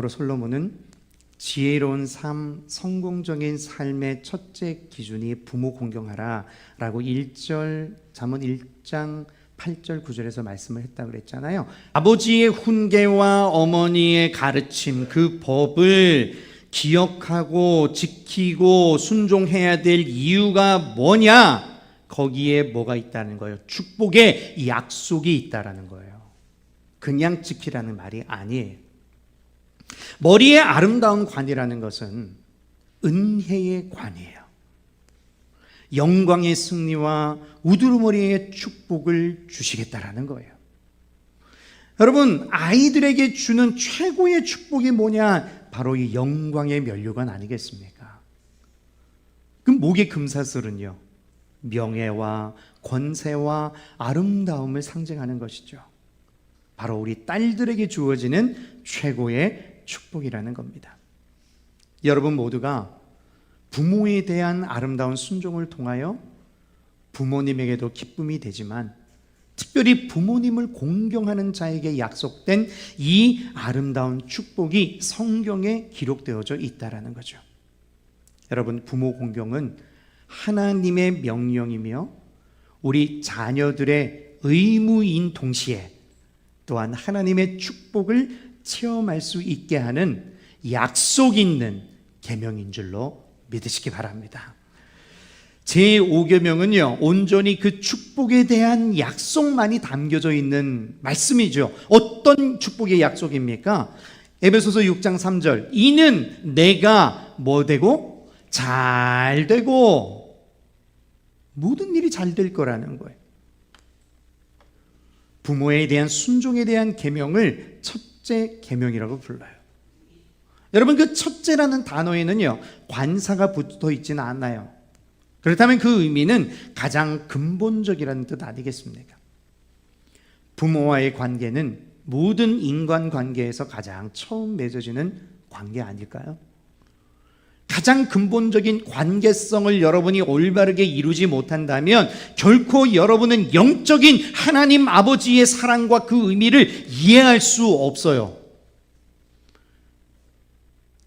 마지막으로 솔로몬은 지혜로운 삶, 성공적인 삶의 첫째 기준이 부모 공경하라 라고 1절 잠언 1장 8절 9절에서 말씀을 했다고 그랬잖아요. 아버지의 훈계와 어머니의 가르침, 그 법을 기억하고 지키고 순종해야 될 이유가 뭐냐? 거기에 뭐가 있다는 거예요? 축복의 약속이 있다라는 거예요. 그냥 지키라는 말이 아니에요. 머리의 아름다운 관이라는 것은 은혜의 관이에요. 영광의 승리와 우두머리의 축복을 주시겠다라는 거예요. 여러분, 아이들에게 주는 최고의 축복이 뭐냐? 바로 이 영광의 면류관 아니겠습니까? 그럼 목의 금사슬은요, 명예와 권세와 아름다움을 상징하는 것이죠. 바로 우리 딸들에게 주어지는 최고의 축복이라는 겁니다. 여러분 모두가 부모에 대한 아름다운 순종을 통하여 부모님에게도 기쁨이 되지만, 특별히 부모님을 공경하는 자에게 약속된 이 아름다운 축복이 성경에 기록되어져 있다라는 거죠. 여러분, 부모 공경은 하나님의 명령이며 우리 자녀들의 의무인 동시에 또한 하나님의 축복을 체험할 수 있게 하는 약속 있는 계명인 줄로 믿으시기 바랍니다. 제5계명은요, 온전히 그 축복에 대한 약속만이 담겨져 있는 말씀이죠. 어떤 축복의 약속입니까? 에베소서 6장 3절, 이는 내가 뭐 되고? 잘 되고 모든 일이 잘 될 거라는 거예요. 부모에 대한 순종에 대한 계명을 첫째 계명이라고 불러요. 여러분, 그 첫째라는 단어에는요, 관사가 붙어 있지는 않아요. 그렇다면 그 의미는 가장 근본적이라는 뜻 아니겠습니까? 부모와의 관계는 모든 인간관계에서 가장 처음 맺어지는 관계 아닐까요? 가장 근본적인 관계성을 여러분이 올바르게 이루지 못한다면 결코 여러분은 영적인 하나님 아버지의 사랑과 그 의미를 이해할 수 없어요.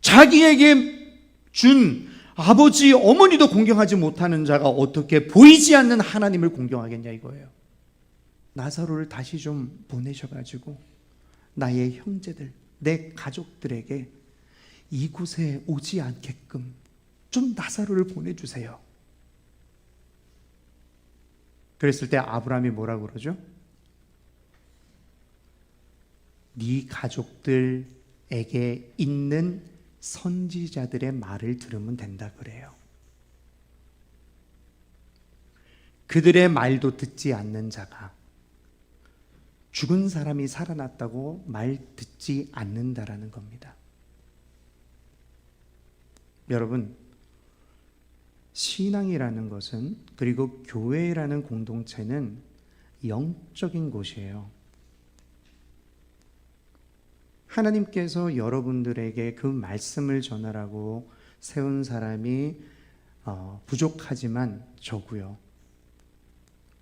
자기에게 준 아버지, 어머니도 공경하지 못하는 자가 어떻게 보이지 않는 하나님을 공경하겠냐 이거예요. 나사로를 다시 좀 보내셔가지고 나의 형제들, 내 가족들에게 이곳에 오지 않게끔 좀 나사로를 보내주세요. 그랬을 때 아브라함이 뭐라고 그러죠? 네 가족들에게 있는 선지자들의 말을 들으면 된다 그래요. 그들의 말도 듣지 않는 자가 죽은 사람이 살아났다고 말 듣지 않는다라는 겁니다. 여러분, 신앙이라는 것은, 그리고 교회라는 공동체는 영적인 곳이에요. 하나님께서 여러분들에게 그 말씀을 전하라고 세운 사람이 부족하지만 적고요.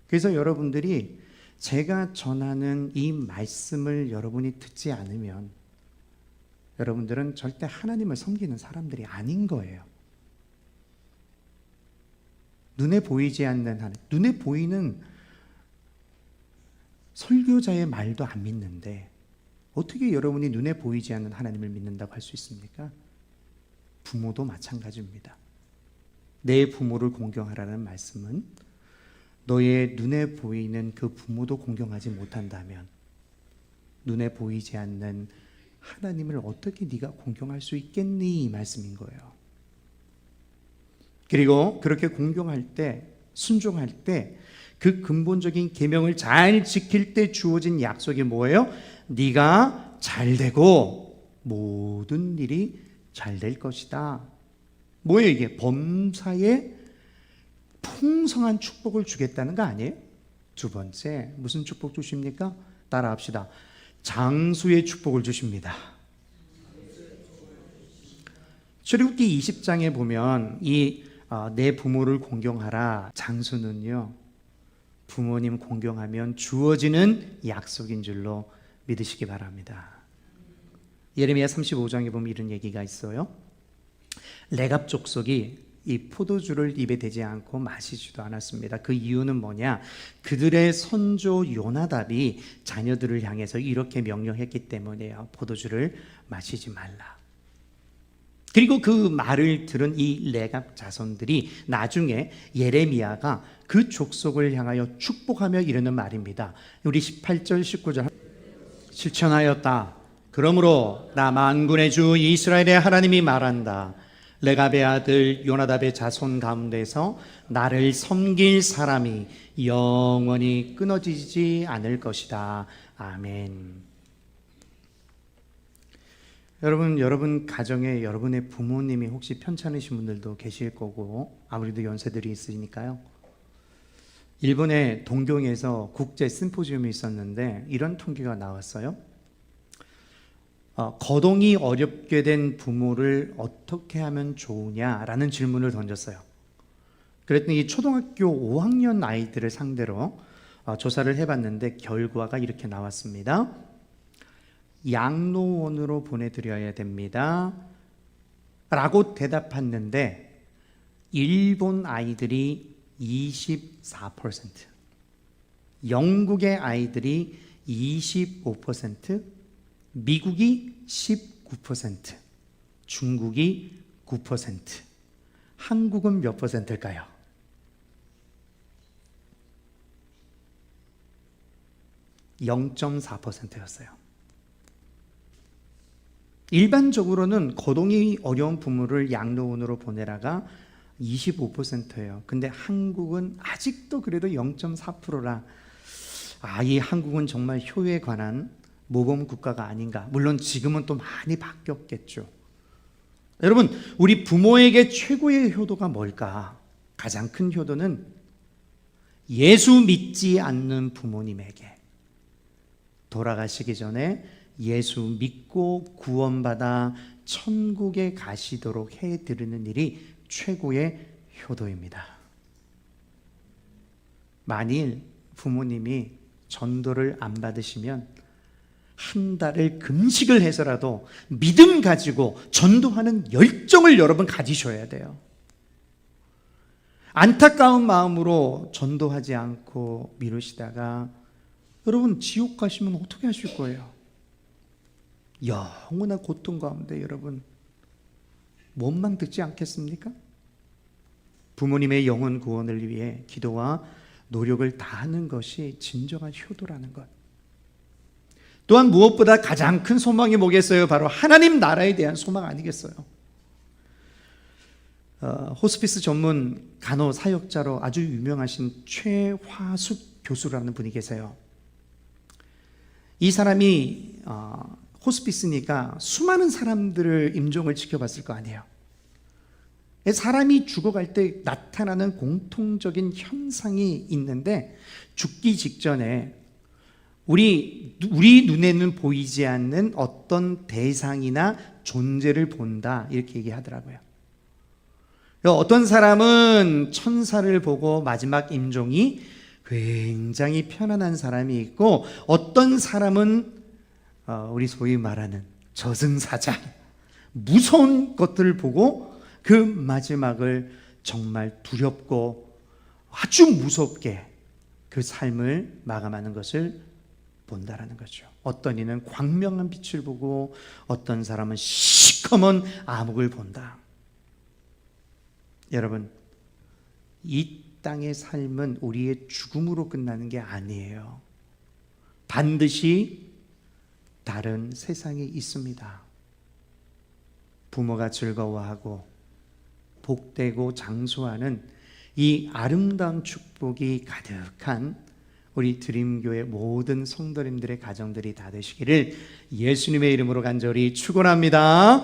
그래서 여러분들이 제가 전하는 이 말씀을 여러분이 듣지 않으면 여러분들은 절대 하나님을 섬기는 사람들이 아닌 거예요. 눈에 보이지 않는 하나님, 눈에 보이는 설교자의 말도 안 믿는데 어떻게 여러분이 눈에 보이지 않는 하나님을 믿는다고 할 수 있습니까? 부모도 마찬가지입니다. 내 부모를 공경하라는 말씀은 너의 눈에 보이는 그 부모도 공경하지 못한다면 눈에 보이지 않는 하나님을 어떻게 네가 공경할 수 있겠니? 이 말씀인 거예요. 그리고 그렇게 공경할 때, 순종할 때 그 근본적인 계명을 잘 지킬 때 주어진 약속이 뭐예요? 네가 잘 되고 모든 일이 잘 될 것이다. 뭐예요 이게? 범사에 풍성한 축복을 주겠다는 거 아니에요? 두 번째, 무슨 축복 주십니까? 따라합시다. 장수의 축복을 주십니다. 출애굽기 20장에 보면 내 부모를 공경하라, 장수는요, 부모님 공경하면 주어지는 약속인 줄로 믿으시기 바랍니다. 예레미야 35장에 보면 이런 얘기가 있어요. 레갑 족속이 이 포도주를 입에 대지 않고 마시지도 않았습니다. 그 이유는 뭐냐? 그들의 선조 요나답이 자녀들을 향해서 이렇게 명령했기 때문이에요. 포도주를 마시지 말라. 그리고 그 말을 들은 이 레갑 자손들이 나중에 예레미야가 그 족속을 향하여 축복하며 이르는 말입니다. 우리 18절 19절 실천하였다. 그러므로 나 만군의 주 이스라엘의 하나님이 말한다. 레갑의 아들 요나답의 자손 가운데서 나를 섬길 사람이 영원히 끊어지지 않을 것이다. 아멘. 여러분 가정에 여러분의 부모님이 혹시 편찮으신 분들도 계실 거고, 아무래도 연세들이 있으니까요. 일본의 동경에서 국제 심포지움이 있었는데 이런 통계가 나왔어요. 거동이 어렵게 된 부모를 어떻게 하면 좋으냐라는 질문을 던졌어요. 그랬더니 이 초등학교 5학년 아이들을 상대로 조사를 해봤는데 결과가 이렇게 나왔습니다. 양로원으로 보내드려야 됩니다 라고 대답했는데 일본 아이들이 24%, 영국의 아이들이 25%, 미국이 19%, 중국이 9%, 한국은 몇 %일까요? (0.4%였어요) 일반적으로는 거동이 어려운 부모를 양로원으로 보내라가 25%예요. 근데 한국은 아직도 그래도 0.4%라 이 한국은 정말 효에 관한 모범 국가가 아닌가. 물론 지금은 또 많이 바뀌었겠죠. 여러분, 우리 부모에게 최고의 효도가 뭘까? 가장 큰 효도는 예수 믿지 않는 부모님에게 돌아가시기 전에 예수 믿고 구원받아 천국에 가시도록 해드리는 일이 최고의 효도입니다. 만일 부모님이 전도를 안 받으시면 한 달을 금식을 해서라도 믿음 가지고 전도하는 열정을 여러분 가지셔야 돼요. 안타까운 마음으로 전도하지 않고 미루시다가 여러분 지옥 가시면 어떻게 하실 거예요? 영원한 고통 가운데 여러분 원망 듣지 않겠습니까? 부모님의 영혼 구원을 위해 기도와 노력을 다하는 것이 진정한 효도라는 것. 또한 무엇보다 가장 큰 소망이 뭐겠어요? 바로 하나님 나라에 대한 소망 아니겠어요? 호스피스 전문 간호사역자로 아주 유명하신 최화숙 교수라는 분이 계세요. 이 사람이 호스피스니까 수많은 사람들을 임종을 지켜봤을 거 아니에요. 사람이 죽어갈 때 나타나는 공통적인 현상이 있는데 죽기 직전에 우리 눈에는 보이지 않는 어떤 대상이나 존재를 본다 이렇게 얘기하더라고요. 어떤 사람은 천사를 보고 마지막 임종이 굉장히 편안한 사람이 있고, 어떤 사람은 우리 소위 말하는 저승사자, 무서운 것들을 보고 그 마지막을 정말 두렵고 아주 무섭게 그 삶을 마감하는 것을 본다라는 거죠. 어떤 이는 광명한 빛을 보고 어떤 사람은 시커먼 암흑을 본다. 여러분, 이 땅의 삶은 우리의 죽음으로 끝나는 게 아니에요. 반드시 다른 세상이 있습니다. 부모가 즐거워하고 복되고 장수하는 이 아름다운 축복이 가득한 우리 드림교회 모든 성도님들의 가정들이 다 되시기를 예수님의 이름으로 간절히 축원합니다.